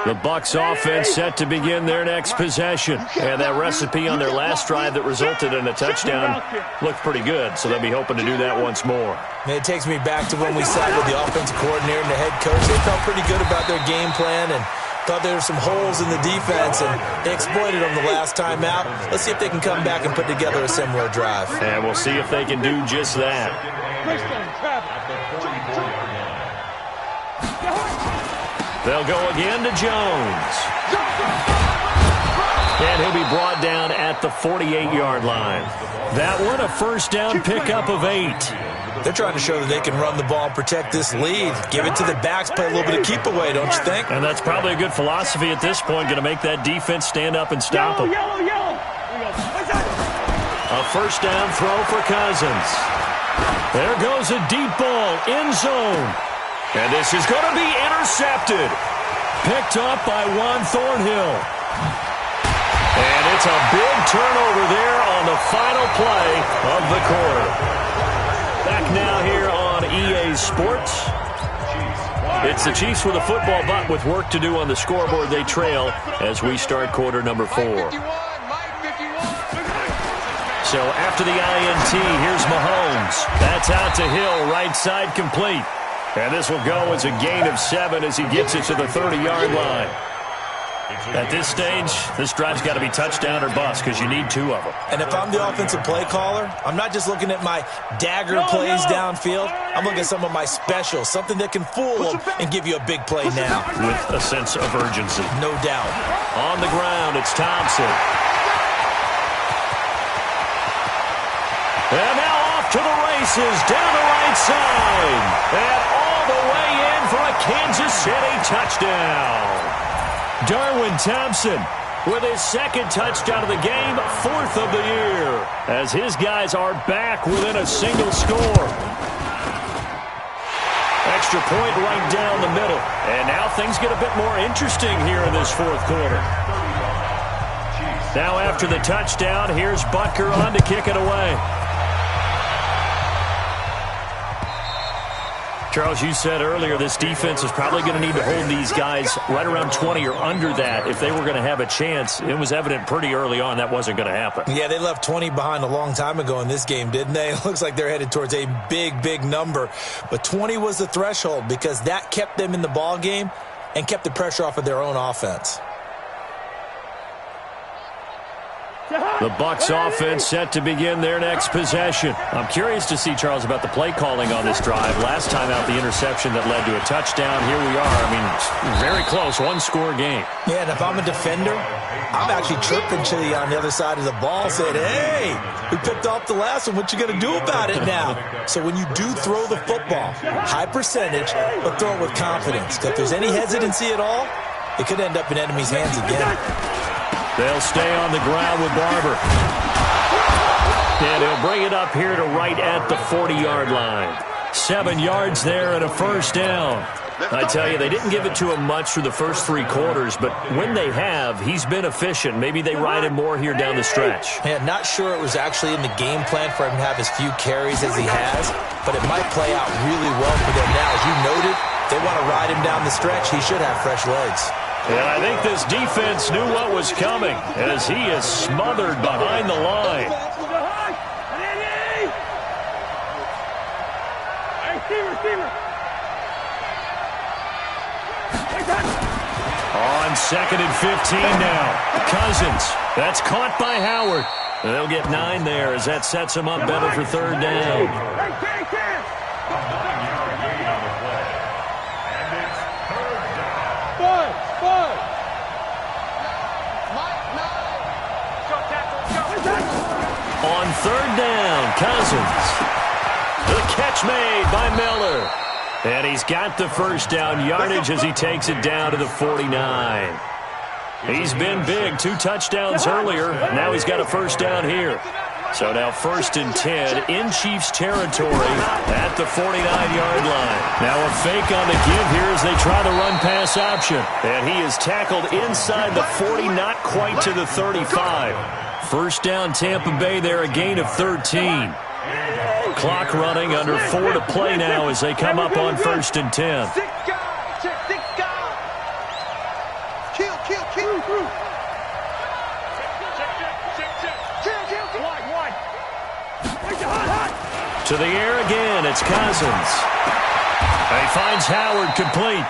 [SPEAKER 1] The Bucs offense set to begin their next possession. And that recipe on their last drive that resulted in a touchdown looked pretty good, so they'll be hoping to do that once more.
[SPEAKER 2] It takes me back to when we sat with the offensive coordinator and the head coach. They felt pretty good about their game plan and thought there were some holes in the defense, and they exploited them the last time out. Let's see if they can come back and put together a similar drive.
[SPEAKER 1] And we'll see if they can do just that. They'll go again to Jones. And he'll be brought down at the 48-yard line. That one, a first down pickup of 8.
[SPEAKER 2] They're trying to show that they can run the ball and protect this lead. Give it to the backs, play a little bit of keep away, don't you think?
[SPEAKER 1] And that's probably a good philosophy at this point, going to make that defense stand up and stop them. A first down throw for Cousins. There goes a deep ball, end zone. And this is going to be intercepted. Picked up by Juan Thornhill. And it's a big turnover there on the final play of the quarter. Back now here on EA Sports. It's the Chiefs with a football, but with work to do on the scoreboard, they trail as we start quarter number 4. So after the INT, here's Mahomes. That's out to Hill, right side complete. And this will go as a gain of 7 as he gets it to the 30-yard line. At this stage, this drive's got to be touchdown or bust because you need 2 of them.
[SPEAKER 2] And if I'm the offensive play caller, I'm not just looking at my dagger plays downfield. I'm looking at some of my specials, something that can fool them and give you a big play now.
[SPEAKER 1] With a sense of urgency.
[SPEAKER 2] No doubt.
[SPEAKER 1] On the ground, it's Thompson. And now off to the races, down the right side. And all the way in for a Kansas City touchdown. Darwin Thompson with his second touchdown of the game, 4th of the year, as his guys are back within a single score. Extra point right down the middle. And now things get a bit more interesting here in this 4th quarter. Now after the touchdown, here's Butker on to kick it away. Charles, you said earlier this defense is probably going to need to hold these guys right around 20 or under that if they were going to have a chance. It was evident pretty early on that wasn't going to happen.
[SPEAKER 2] Yeah, they left 20 behind a long time ago in this game, didn't they? It looks like they're headed towards a big, big number. But 20 was the threshold because that kept them in the ball game and kept the pressure off of their own offense.
[SPEAKER 1] The Bucs offense set to begin their next possession. I'm curious to see, Charles, about the play calling on this drive. Last time out, the interception that led to a touchdown. Here we are. I mean, very close, one-score game.
[SPEAKER 2] Yeah, and if I'm a defender, I'm actually chirping to you on the other side of the ball, saying, hey, we picked off the last one. What you going to do about it now? So when you do throw the football, high percentage, but throw it with confidence. Because if there's any hesitancy at all, it could end up in enemy's hands again.
[SPEAKER 1] They'll stay on the ground with Barber. And he'll bring it up here to right at the 40-yard line. 7 yards there and a first down. I tell you, they didn't give it to him much through the first 3 quarters, but when they have, he's been efficient. Maybe they ride him more here down the stretch.
[SPEAKER 2] Yeah, not sure it was actually in the game plan for him to have as few carries as he has, but it might play out really well for them now. As you noted, they want to ride him down the stretch. He should have fresh legs.
[SPEAKER 1] And I think this defense knew what was coming as he is smothered behind the line. On 2nd and 15 now. Cousins. That's caught by Howard. They'll get 9 there as that sets him up better for 3rd down. On 3rd down, Cousins. The catch made by Miller. And he's got the first down yardage as he takes it down to the 49. He's been big, 2 touchdowns earlier. Now he's got a first down here. So now 1st and 10 in Chiefs territory at the 49-yard line. Now a fake on the give here as they try the run-pass option. And he is tackled inside the 40, not quite to the 35. First down Tampa Bay there, a gain of 13. Clock running, under 4 to play now as they come up on 1st and 10. To the air again, it's Cousins. He finds Howard complete.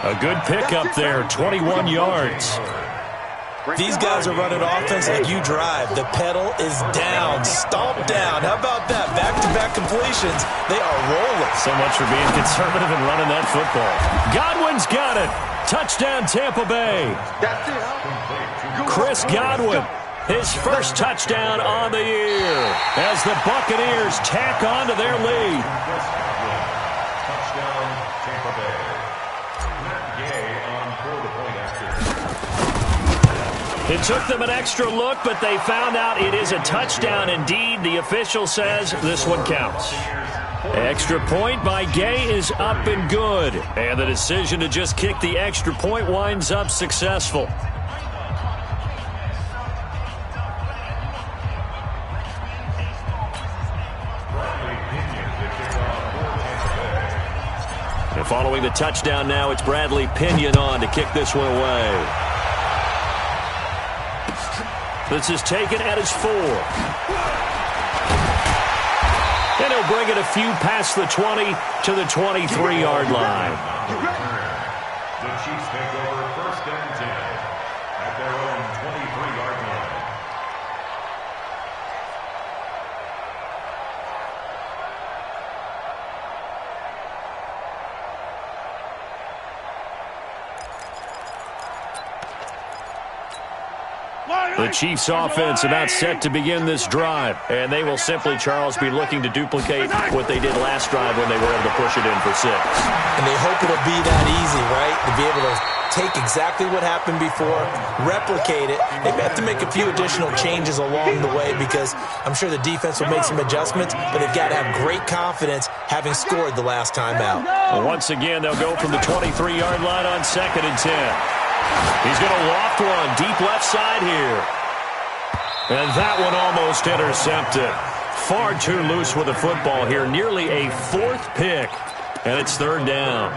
[SPEAKER 1] A good pickup there, 21 yards.
[SPEAKER 2] These guys are running offense like you drive. The pedal is down, stomped down. How about that? Back-to-back completions. They are rolling.
[SPEAKER 1] So much for being conservative and running that football. Godwin's got it. Touchdown, Tampa Bay. Chris Godwin, his first touchdown on the year as the Buccaneers tack on to their lead.
[SPEAKER 4] Touchdown, Tampa Bay. Matt Gay on for the point after.
[SPEAKER 1] It took them an extra look, but they found out it is a touchdown indeed. The official says this one counts. Extra point by Gay is up and good. And the decision to just kick the extra point winds up successful. And following the touchdown now, it's Bradley Pinion on to kick this one away. This is taken at his 4. And he'll bring it a few past the 20 to the 23-yard line.
[SPEAKER 4] The Chiefs take over 1st and 10 at their own 23-yard line.
[SPEAKER 1] The Chiefs offense about set to begin this drive. And they will simply, Charles, be looking to duplicate what they did last drive when they were able to push it in for 6.
[SPEAKER 2] And they hope it'll be that easy, right? To be able to take exactly what happened before, replicate it. They may have to make a few additional changes along the way because I'm sure the defense will make some adjustments, but they've got to have great confidence having scored the last time out.
[SPEAKER 1] Well, once again, they'll go from the 23-yard line on 2nd and 10. He's going to loft one deep left side here. And that one almost intercepted. Far too loose with the football here. Nearly a 4th pick. And it's 3rd down.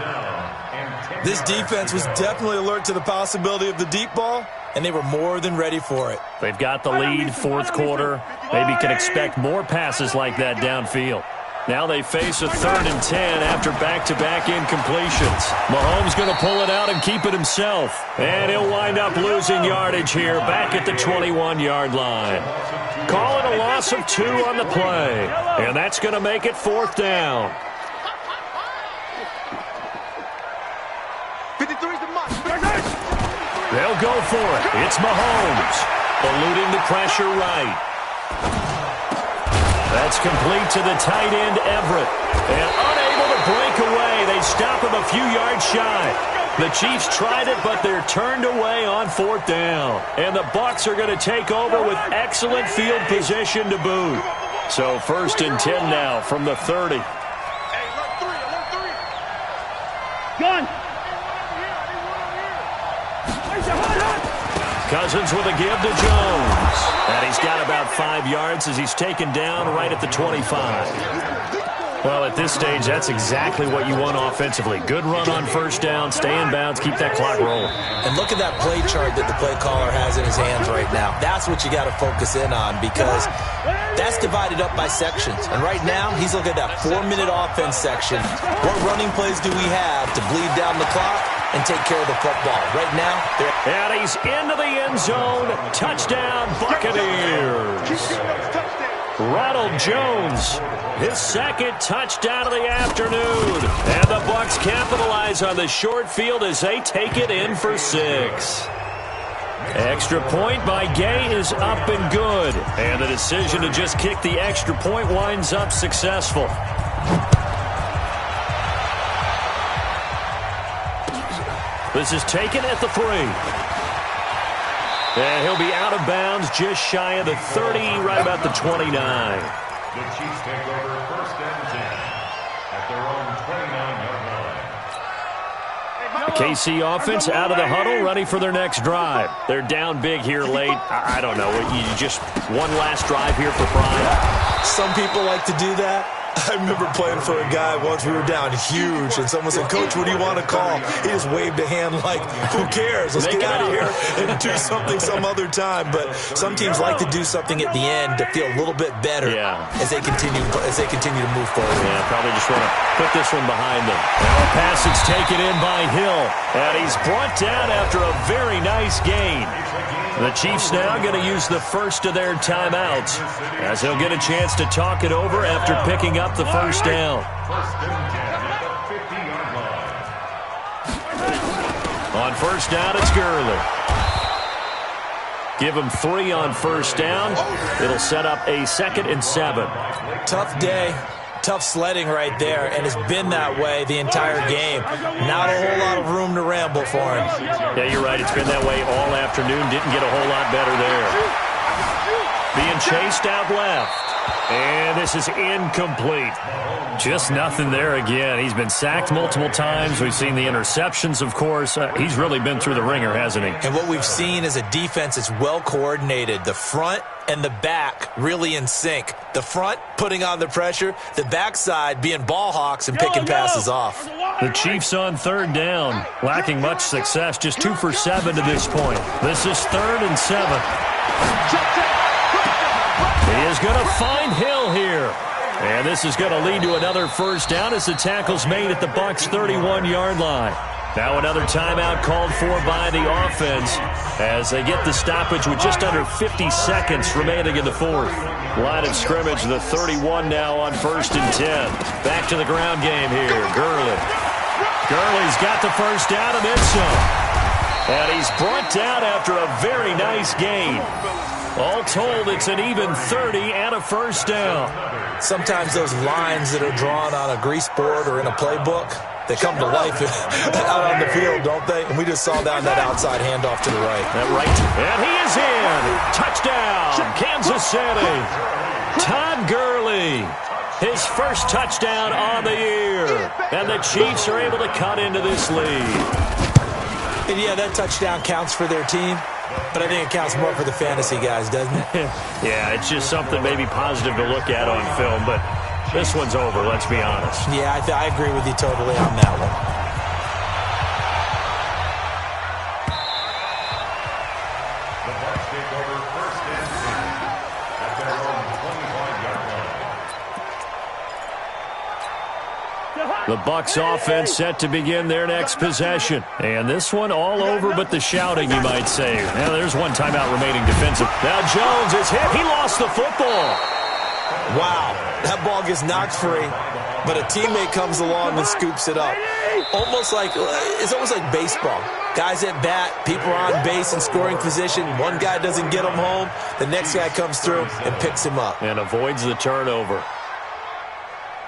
[SPEAKER 2] This defense was definitely alert to the possibility of the deep ball, and they were more than ready for it.
[SPEAKER 1] They've got the lead, 4th quarter. Maybe can expect more passes like that downfield. Now they face a 3rd and 10 after back-to-back incompletions. Mahomes going to pull it out and keep it himself. And he'll wind up losing yardage here back at the 21-yard line. Call it a loss of 2 on the play. And that's going to make it 4th down.
[SPEAKER 3] 53's the mark.
[SPEAKER 1] They'll go for it. It's Mahomes. Eluding the pressure right. That's complete to the tight end, Everett. And unable to break away. They stop him a few yards shy. The Chiefs tried it, but they're turned away on 4th down. And the Bucs are going to take over with excellent field position to boot. So 1st and 10 now from the 30.
[SPEAKER 3] Gun.
[SPEAKER 1] Cousins with a give to Jones. And he's got about 5 yards as he's taken down right at the 25. Well, at this stage, that's exactly what you want offensively. Good run on 1st down, stay in bounds, keep that clock rolling.
[SPEAKER 2] And look at that play chart that the play caller has in his hands right now. That's what you got to focus in on because that's divided up by sections. And right now, he's looking at that 4-minute offense section. What running plays do we have to bleed down the clock and take care of the football? Right now,
[SPEAKER 1] and he's into the end zone. Touchdown, Buccaneers. Ronald Jones, his 2nd touchdown of the afternoon. And the Bucs capitalize on the short field as they take it in for 6. Extra point by Gay is up and good. And the decision to just kick the extra point winds up successful. This is taken at the 3. And he'll be out of bounds just shy of the 30, right about the 29.
[SPEAKER 4] The Chiefs take over 1st and 10 at their own 29-yard line.
[SPEAKER 1] The KC offense out of the huddle, ready for their next drive. They're down big here late. I don't know. You just one last drive here for pride.
[SPEAKER 2] some people like to do that. I remember playing for a guy once. We were down huge, and someone said, "Coach, what do you want to call?" He just waved a hand like, "Who cares? Let's get out of here and do something some other time." But some teams like to do something at the end to feel a little bit better as they continue to move forward.
[SPEAKER 1] Yeah, probably just want to put this one behind them. Now a passage taken in by Hill, and he's brought down after a very nice gain. The Chiefs now going to use the first of their timeouts as they'll get a chance to talk it over after picking up the first down. On first down, it's Gurley. Give him 3 on first down. It'll set up a 2nd and 7.
[SPEAKER 2] Tough day. Tough sledding right there, and it's been that way the entire game. Not a whole lot of room to ramble for him.
[SPEAKER 1] Yeah, you're right. It's been that way all afternoon. Didn't get a whole lot better there. Being chased out left. And this is incomplete. Just nothing there again. He's been sacked multiple times. We've seen the interceptions, of course. He's really been through the ringer, hasn't he?
[SPEAKER 2] And what we've seen is a defense that's well coordinated. The front and the back really in sync. The front putting on the pressure, the backside being ball hawks and picking passes off.
[SPEAKER 1] The Chiefs on third down, lacking much success, just 2 for 7 to this point. This is 3rd and 7. He is going to find Hill here. And this is going to lead to another first down as the tackle's made at the Bucs' 31-yard line. Now another timeout called for by the offense as they get the stoppage with just under 50 seconds remaining in the fourth. Line of scrimmage, the 31 now on 1st and 10. Back to the ground game here. Gurley. Gurley's got the first down and then some. And he's brought down after a very nice gain. All told, it's an even 30 and a first down.
[SPEAKER 2] Sometimes those lines that are drawn on a grease board or in a playbook, they come to life out on the field, don't they? And we just saw down that outside handoff to the right.
[SPEAKER 1] That right. And he is in. Touchdown, Kansas City. Todd Gurley. His first touchdown on the year. And the Chiefs are able to cut into this lead.
[SPEAKER 2] And yeah, that touchdown counts for their team. But I think it counts more for the fantasy guys, doesn't it?
[SPEAKER 1] Yeah, it's just something maybe positive to look at on film, but this one's over, let's be honest.
[SPEAKER 2] Yeah, I agree with you totally on that one.
[SPEAKER 4] The Bucs take over 1st and 10 at their own 25-yard line.
[SPEAKER 1] The Bucs offense set to begin their next possession. And this one all over but the shouting, you might say. Now there's one timeout remaining defensive. Now Jones is hit. He lost the football.
[SPEAKER 2] Wow, that ball gets knocked free, but a teammate comes along and scoops it up. It's almost like baseball. Guys at bat, people are on base in scoring position. One guy doesn't get him home. The next guy comes through and picks him up.
[SPEAKER 1] And avoids the turnover.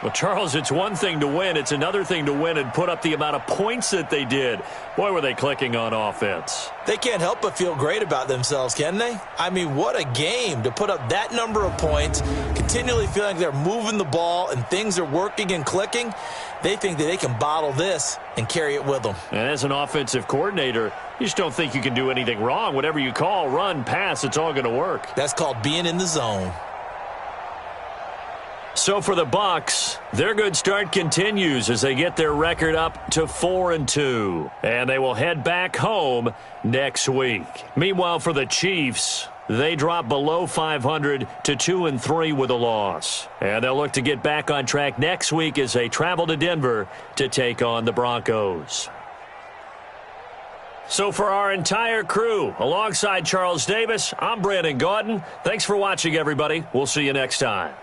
[SPEAKER 1] Well, Charles, it's one thing to win. It's another thing to win and put up the amount of points that they did. Boy, were they clicking on offense.
[SPEAKER 2] They can't help but feel great about themselves, can they? I mean, what a game to put up that number of points, continually feeling like they're moving the ball and things are working and clicking. They think that they can bottle this and carry it with them. And
[SPEAKER 1] as an offensive coordinator, you just don't think you can do anything wrong. Whatever you call, run, pass, it's all going to work.
[SPEAKER 2] That's called being in the zone.
[SPEAKER 1] So for the Bucs, their good start continues as they get their record up to 4-2. And they will head back home next week. Meanwhile, for the Chiefs, they drop below 500 to 2-3 with a loss. And they'll look to get back on track next week as they travel to Denver to take on the Broncos. So for our entire crew, alongside Charles Davis, I'm Brandon Gaudin. Thanks for watching, everybody. We'll see you next time.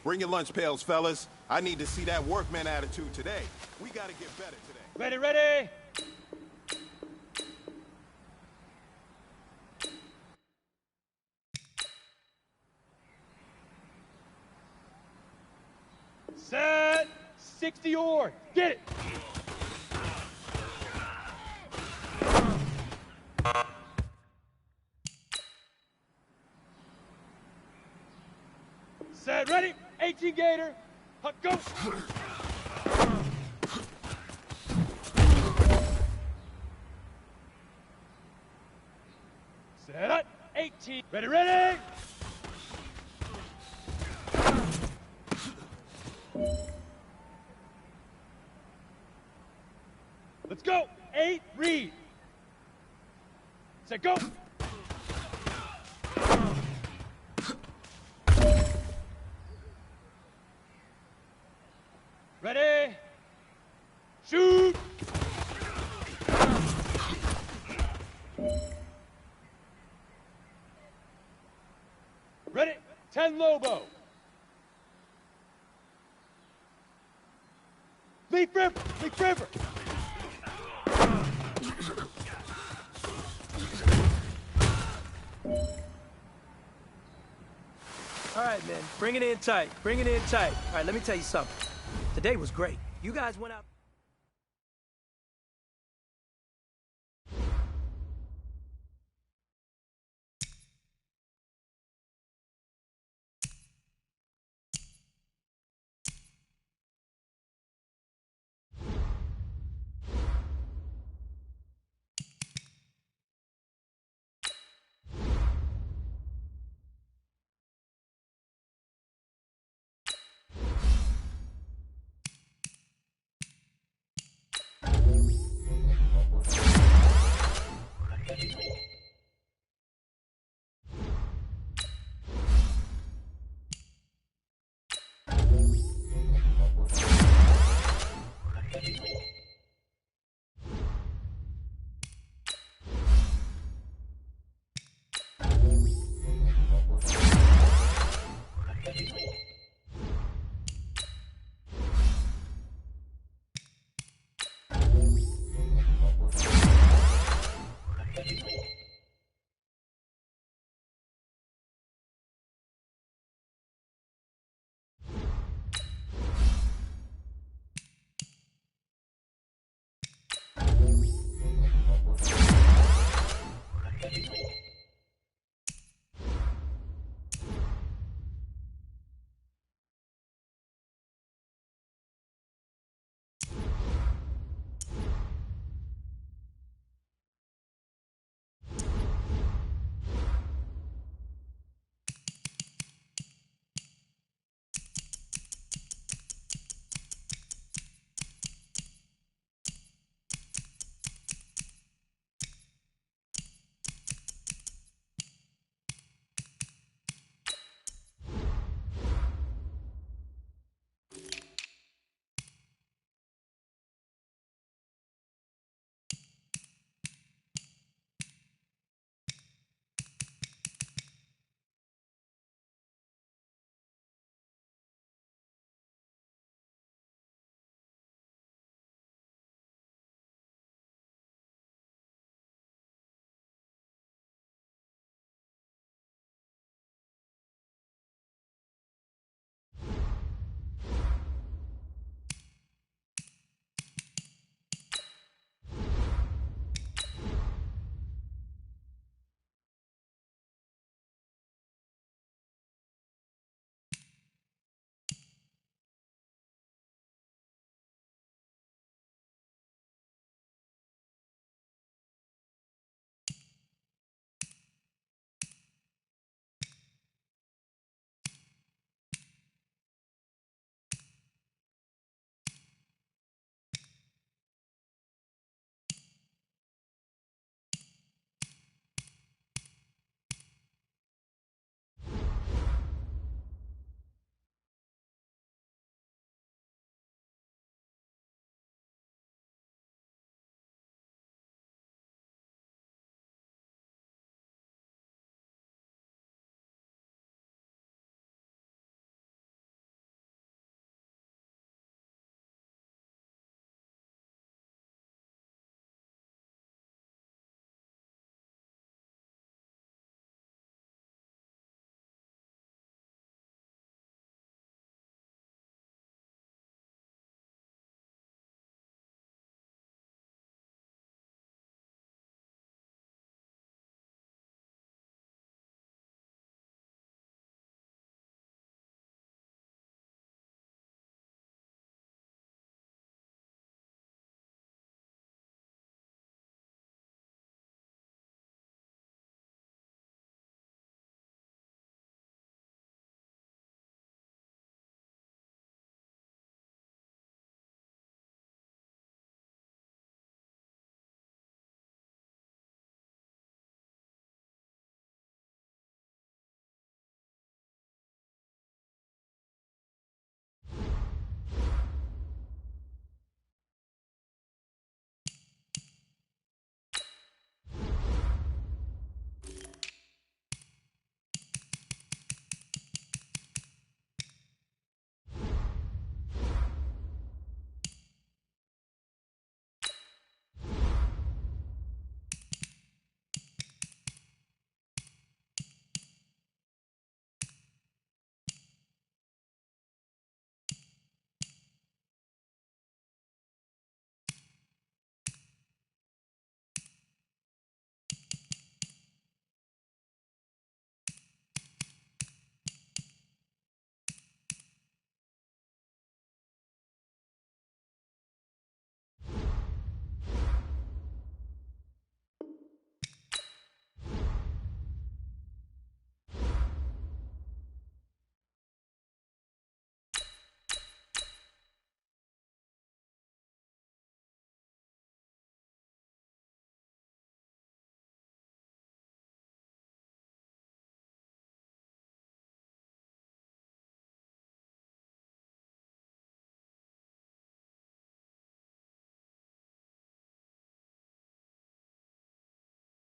[SPEAKER 5] Bring your lunch pails, fellas. I need to see that workman attitude today. We got to get better today.
[SPEAKER 3] Ready, ready. Set. 60 or. Get it. Set. Ready. 18 Gator. Go. Set up. 18. Ready, ready. Let's go. 8, read. Set, go. Ready. Shoot. 10 Lobo. Leaf River. Leaf River.
[SPEAKER 6] All right, man. Bring it in tight. Bring it in tight. All right, let me tell you something. Today was great. You guys went out...